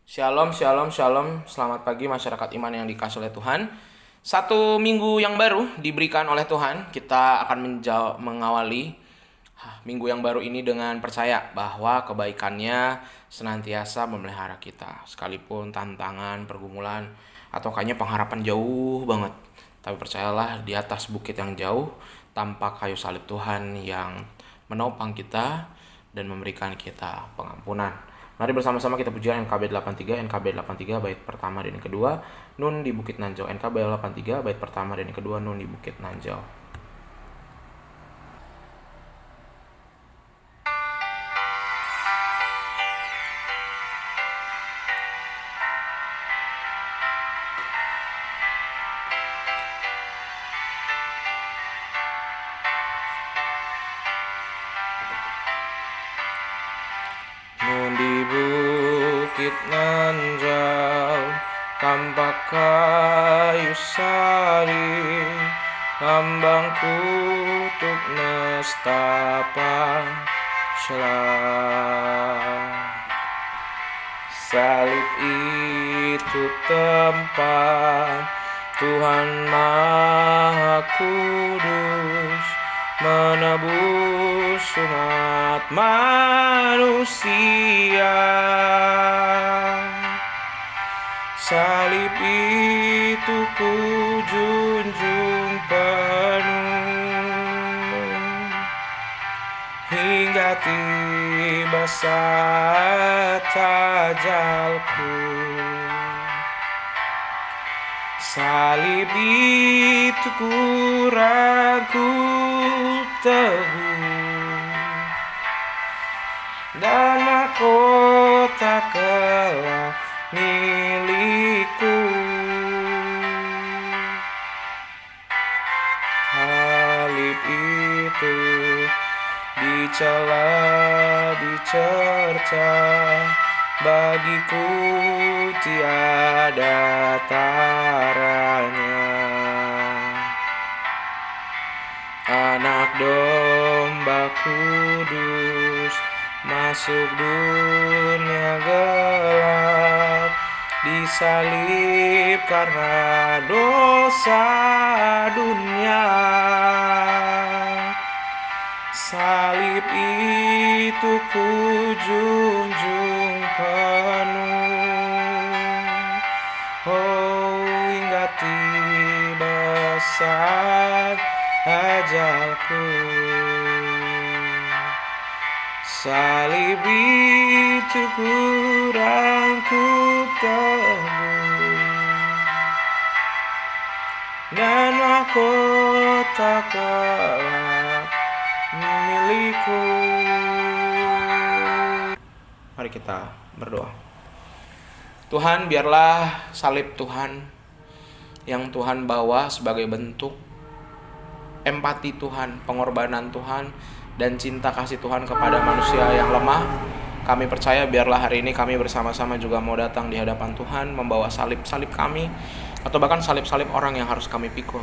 Shalom, shalom, shalom. Selamat pagi masyarakat iman yang dikasihi oleh Tuhan. Satu minggu yang baru diberikan oleh Tuhan. Kita akan mengawali minggu yang baru ini dengan percaya bahwa kebaikannya senantiasa memelihara kita. Sekalipun tantangan, pergumulan, atau kayaknya pengharapan jauh banget. Tapi percayalah, di atas bukit yang jauh tampak kayu salib Tuhan yang menopang kita dan memberikan kita pengampunan. Mari bersama-sama kita pujian NKB 83, NKB 83 bait pertama dan yang kedua, Nun di Bukit Nanjau. NKB 83 bait pertama dan yang kedua, Nun di Bukit Nanjau. Nun di Bukit Nanjau tampak kayu salib, lambang kutuk nestapa celah. Salib itu tempat Tuhan Maha Kudus menebus umat manusia. Salib itu ku junjung penuh hingga tiba saat ajalku. Salib itu ku rangkul teguh dan mahkota kelak milikku. Salib itu dicela, dicerca, bagiku tiada taranya. Anak domba kudus masuk dunia gelap, disalib karena dosa dunia. Salib itu ku junjung penuh, oh hingga tiba saat ajalku. Salib itu ku rangkul teguh dan mahkota kelak milikku. Mari kita berdoa. Tuhan, biarlah salib Tuhan yang Tuhan bawa sebagai bentuk empati Tuhan, pengorbanan Tuhan, dan cinta kasih Tuhan kepada manusia yang lemah. Kami percaya biarlah hari ini kami bersama-sama juga mau datang di hadapan Tuhan, membawa salib-salib kami, atau bahkan salib-salib orang yang harus kami pikul.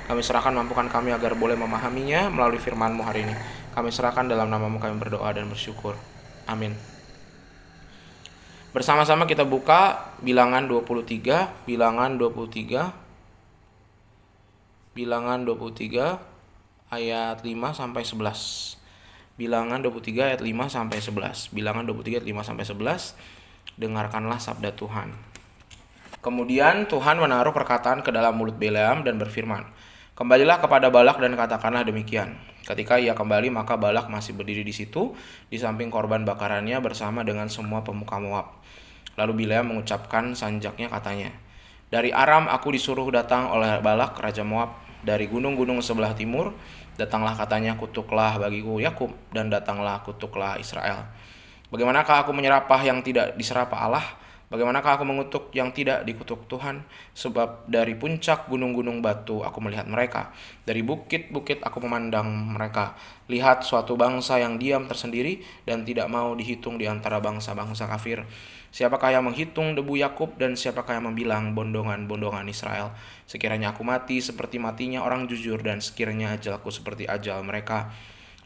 Kami serahkan, mampukan kami agar boleh memahaminya melalui firman-Mu hari ini. Kami serahkan dalam nama-Mu, kami berdoa dan bersyukur. Amin. Bersama-sama kita buka Bilangan 23, Bilangan 23, Bilangan 23 ayat 5 sampai 11. Bilangan 23 ayat 5 sampai 11. Bilangan 23 ayat 5 sampai 11. Dengarkanlah sabda Tuhan. Kemudian Tuhan menaruh perkataan ke dalam mulut Bileam dan berfirman, "Kembalilah kepada Balak dan katakanlah demikian." Ketika ia kembali, maka Balak masih berdiri di situ, di samping korban bakarannya bersama dengan semua pemuka Moab. Lalu Bileam mengucapkan sanjaknya, katanya, "Dari Aram aku disuruh datang oleh Balak, raja Moab. Dari gunung-gunung sebelah timur, datanglah, katanya, kutuklah bagiku Yakub, dan datanglah kutuklah Israel. Bagaimanakah aku menyerapah yang tidak diserapah Allah? Bagaimanakah aku mengutuk yang tidak dikutuk Tuhan? Sebab dari puncak gunung-gunung batu aku melihat mereka. Dari bukit-bukit aku memandang mereka. Lihat, suatu bangsa yang diam tersendiri dan tidak mau dihitung di antara bangsa-bangsa kafir. Siapakah yang menghitung debu Yakub dan siapakah yang membilang bondongan-bondongan Israel? Sekiranya aku mati seperti matinya orang jujur dan sekiranya ajalku seperti ajal mereka."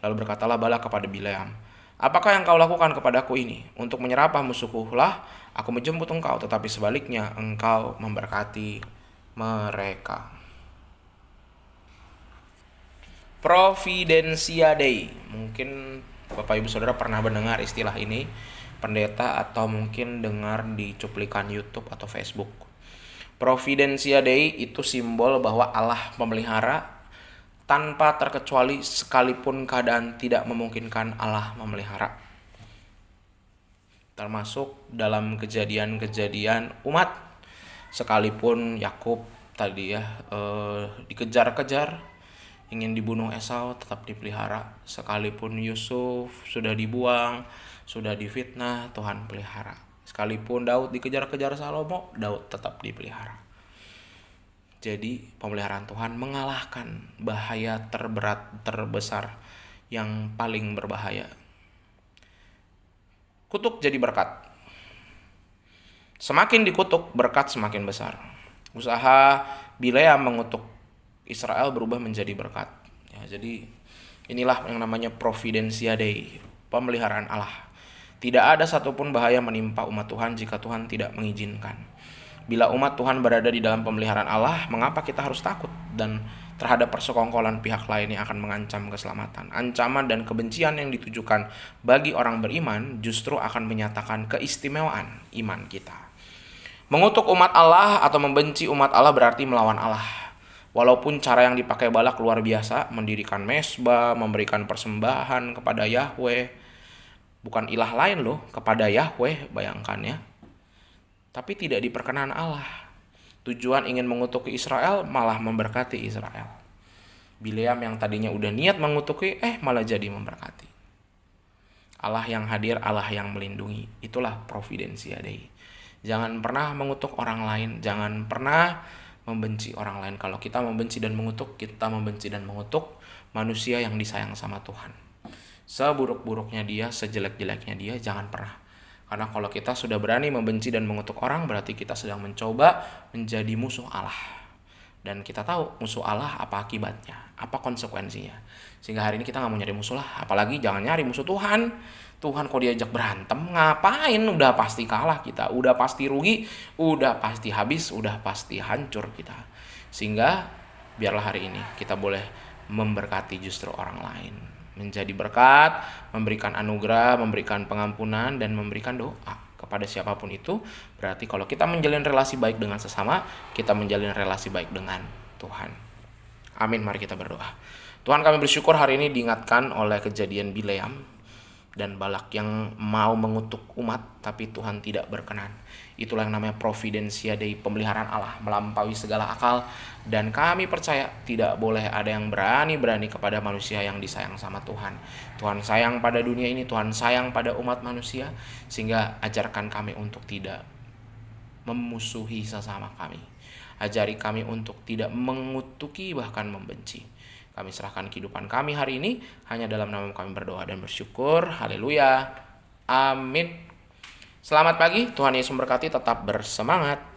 Lalu berkatalah Balak kepada Bileam, Apakah yang kau lakukan kepadaku ini? Untuk menyerapah musuhku lah aku menjemput engkau, tetapi sebaliknya engkau memberkati mereka. Providentia Dei. Mungkin Bapak Ibu Saudara pernah mendengar istilah ini, pendeta, atau mungkin dengar di cuplikan YouTube atau Facebook. Providentia Dei itu simbol bahwa Allah memelihara tanpa terkecuali, sekalipun keadaan tidak memungkinkan Allah memelihara. Termasuk dalam kejadian-kejadian umat, sekalipun Yakub tadi dikejar-kejar, ingin dibunuh Esau, tetap dipelihara. Sekalipun Yusuf sudah dibuang, sudah difitnah, Tuhan pelihara. Sekalipun Daud dikejar-kejar Salomo, Daud tetap dipelihara. Jadi pemeliharaan Tuhan mengalahkan bahaya terberat, terbesar, yang paling berbahaya. Kutuk jadi berkat. Semakin dikutuk, berkat semakin besar. Usaha Bileam mengutuk Israel berubah menjadi berkat. Ya, jadi inilah yang namanya Providentia Dei, pemeliharaan Allah. Tidak ada satupun bahaya menimpa umat Tuhan jika Tuhan tidak mengizinkan. Bila umat Tuhan berada di dalam pemeliharaan Allah, mengapa kita harus takut dan terhadap persekongkolan pihak lain yang akan mengancam keselamatan? Ancaman dan kebencian yang ditujukan bagi orang beriman justru akan menyatakan keistimewaan iman kita. Mengutuk umat Allah atau membenci umat Allah berarti melawan Allah. Walaupun cara yang dipakai Balak luar biasa, mendirikan mezbah, memberikan persembahan kepada Yahweh, bukan ilah lain loh, kepada Yahweh, bayangkan ya. Tapi tidak diperkenan Allah. Tujuan ingin mengutuki Israel malah memberkati Israel. Bileam yang tadinya udah niat mengutuki, malah jadi memberkati. Allah yang hadir, Allah yang melindungi. Itulah Providentia Dei. Jangan pernah mengutuk orang lain, jangan pernah membenci orang lain. Kalau kita membenci dan mengutuk, kita membenci dan mengutuk manusia yang disayang sama Tuhan. Seburuk-buruknya dia, sejelek-jeleknya dia, jangan pernah. Karena kalau kita sudah berani membenci dan mengutuk orang, berarti kita sedang mencoba menjadi musuh Allah. Dan kita tahu musuh Allah apa akibatnya, apa konsekuensinya. Sehingga hari ini kita gak mau nyari musuh lah. Apalagi jangan nyari musuh Tuhan. Tuhan kok diajak berantem, ngapain? Udah pasti kalah kita, udah pasti rugi, udah pasti habis, udah pasti hancur kita. Sehingga biarlah hari ini kita boleh memberkati justru orang lain, menjadi berkat, memberikan anugerah, memberikan pengampunan, dan memberikan doa kepada siapapun itu. Berarti kalau kita menjalin relasi baik dengan sesama, kita menjalin relasi baik dengan Tuhan. Amin, mari kita berdoa. Tuhan, kami bersyukur hari ini diingatkan oleh kejadian Bileam dan Balak yang mau mengutuk umat, tapi Tuhan tidak berkenan. Itulah yang namanya Providentia Dei, pemeliharaan Allah melampaui segala akal. Dan kami percaya tidak boleh ada yang berani-berani kepada manusia yang disayang sama Tuhan. Tuhan sayang pada dunia ini, Tuhan sayang pada umat manusia. Sehingga ajarkan kami untuk tidak memusuhi sesama kami. Ajari kami untuk tidak mengutuki, bahkan membenci. Kami serahkan kehidupan kami hari ini, hanya dalam nama kami berdoa dan bersyukur. Haleluya. Amin. Selamat pagi, Tuhan Yesus memberkati, tetap bersemangat.